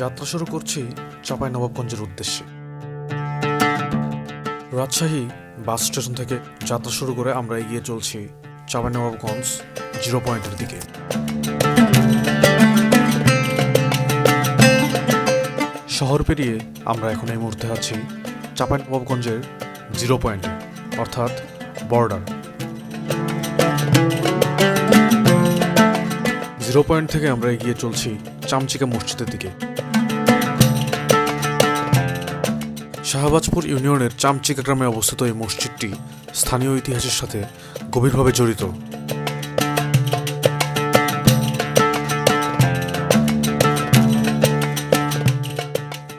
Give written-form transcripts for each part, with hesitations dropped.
যাত্রা শুরু করছি চাঁপাইনবাবগঞ্জের উদ্দেশ্যে। রাজশাহী বাস স্টেশন থেকে যাত্রা শুরু করে আমরা এগিয়ে চলছি চাঁপাইনবাবগঞ্জ 0 পয়েন্টের দিকে। শহর পেরিয়ে আমরা এখন এই মুহূর্তে আছি চাঁপাইনবাবগঞ্জের 0 পয়েন্টে, অর্থাৎ বর্ডার। 0 পয়েন্ট থেকে আমরা এগিয়ে চলছি চামচিকা মসজিদের দিকে। শাহবাজপুর ইউনিয়নের চামচিকা গ্রামে অবস্থিত এই মসজিদটি স্থানীয় ইতিহাসের সাথে গভীরভাবে জড়িত।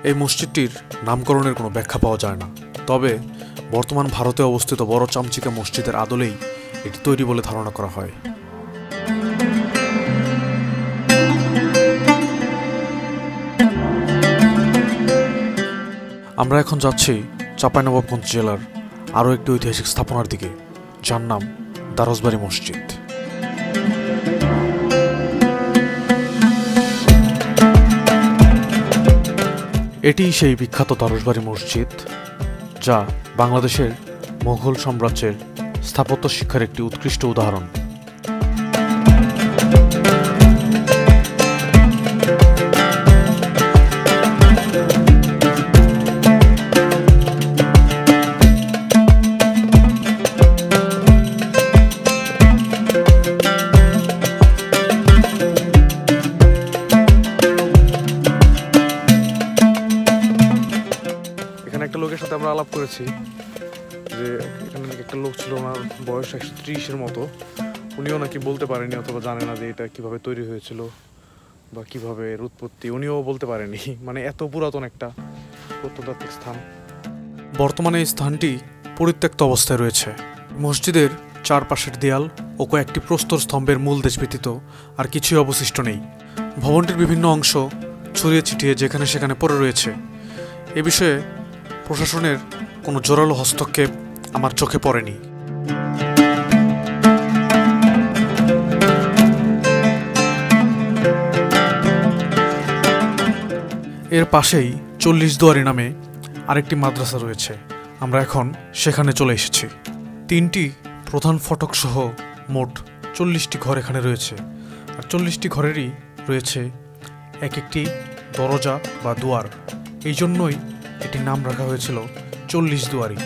এই মসজিদটির নামকরণের কোনো ব্যাখ্যা পাওয়া যায় না, তবে বর্তমান ভারতে অবস্থিত বড় চামচিকা মসজিদের আদলেই এটি তৈরি বলে ধারণা করা হয়। আমরা এখন যাচ্ছি চাঁপাইনবাবগঞ্জ জেলার আরও একটি ঐতিহাসিক স্থাপনার দিকে, যার নাম দারোজবাড়ি মসজিদ। এটি সেই বিখ্যাত দারোজবাড়ি মসজিদ, যা বাংলাদেশের মোগল সাম্রাজ্যের স্থাপত্য শিক্ষার একটি উৎকৃষ্ট উদাহরণ। একটা লোকের সাথে আমরা আলাপ করেছি যে এখানে একটা লোক ছিল, ওনার বয়স 130-এর মতো। উনিও নাকি বলতে পারেনি অথবা জানে না যে এটা কিভাবে তৈরি হয়েছিল বা কিভাবে এর উৎপত্তি, উনিও বলতে পারেনি। মানে এত পুরাতন একটা প্রত্নতাত্ত্বিক স্থান। বর্তমানে এই স্থানটি পরিত্যক্ত অবস্থায় রয়েছে। মসজিদের চারপাশের দেয়াল ও কয়েকটি প্রস্তর স্তম্ভের মূল দেশ ব্যতীত আর কিছুই অবশিষ্ট নেই। ভবনটির বিভিন্ন অংশ ছড়িয়ে ছিটিয়ে যেখানে সেখানে পড়ে রয়েছে। এ বিষয়ে প্রশাসনের কোনো জোরালো হস্তক্ষেপ আমার চোখে পড়েনি। এর পাশেই 40 দুয়ারি নামে আরেকটি মাদ্রাসা রয়েছে। আমরা এখন সেখানে চলে এসেছি। 3টি প্রধান ফটক সহ মোট 40টি ঘর এখানে রয়েছে, আর 40টি ঘরেরই রয়েছে এক একটি দরজা বা দুয়ার। এই জন্যই এটির নাম রাখা হয়েছিল 40 দুয়ারি।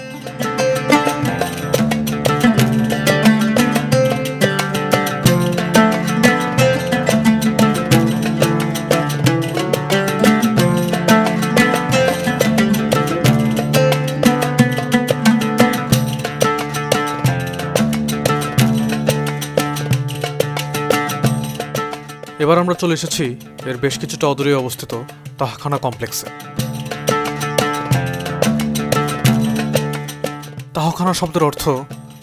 এবার আমরা চলে এসেছি এর বেশ কিছুটা অদূরে অবস্থিত তাহখানা কমপ্লেক্সে। তাহখানা শব্দের অর্থ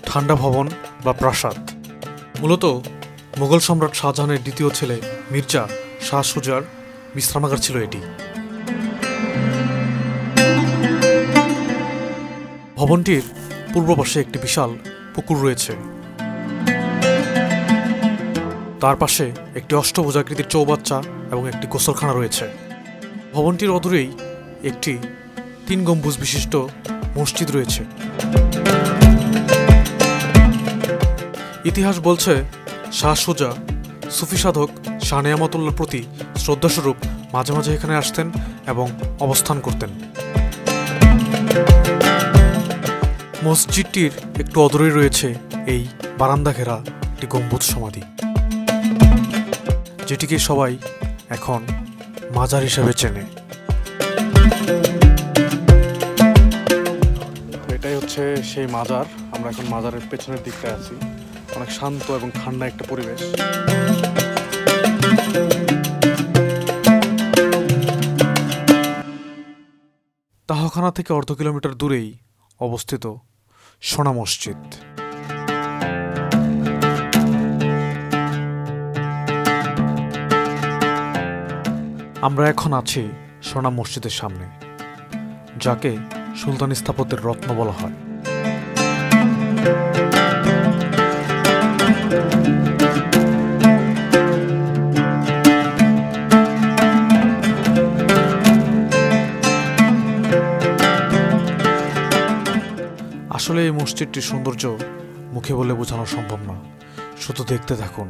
ঠান্ডা ভবন বা প্রাসাদ। মূলত মুঘল সম্রাট শাহজাহানের দ্বিতীয় ছেলে মির্জা শাহ সুজার বিশ্রামাগার ছিল এটি। ভবনটির পূর্ব পাশে একটি বিশাল পুকুর রয়েছে। তার পাশে একটি অষ্টভুজাকৃতির চৌবাচ্চা এবং একটি গোসলখানা রয়েছে। ভবনটির অদূরেই একটি 3 গম্বুজ বিশিষ্ট মসজিদ রয়েছে। ইতিহাস বলছে শাহ সুজা সুফি সাধক শাহ নেয়ামতুল্লাহর প্রতি শ্রদ্ধাস্বরূপ মাঝে মাঝে এখানে আসতেন এবং অবস্থান করতেন। মসজিদটির একটু অদূরেই রয়েছে এই বারান্দা ঘেরা একটি গম্বুজ সমাধি, যেটিকে সবাই এখন মাজার হিসেবে চেনে। এটাই হচ্ছে সেই মাজার। আমরা এখন মাজারের পেছনের দিকটায় আছি। অনেক শান্ত এবং ঠান্ডা একটা পরিবেশ। তাহখানা থেকে অর্ধ কিলোমিটার দূরেই অবস্থিত সোনা মসজিদ। আমরা এখন আছি সোনা মসজিদের সামনে, যাকে সুলতানি স্থাপত্যের রত্ন বলা হয়। এই মসজিদটির সৌন্দর্য মুখে বলে বোঝানো সম্ভব না, শুধু দেখতে থাকুন।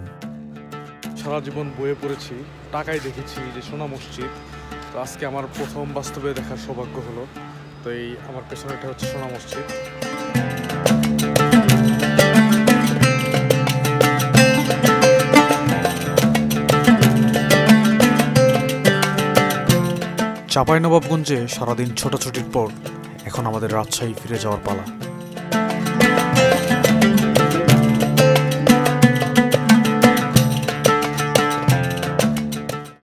সারা জীবন বইয়ে পড়েছি, টাকায় দেখেছি যে সোনা মসজিদ, তো আজকে আমার প্রথম বাস্তবে দেখার সৌভাগ্য হলো। তো এই আমার পেছনেটা হচ্ছে সোনা মসজিদ। চাঁপাইনবাবগঞ্জে সারাদিন ছোটাছুটির পর এখন আমাদের রাজশাহী ফিরে যাওয়ার পালা।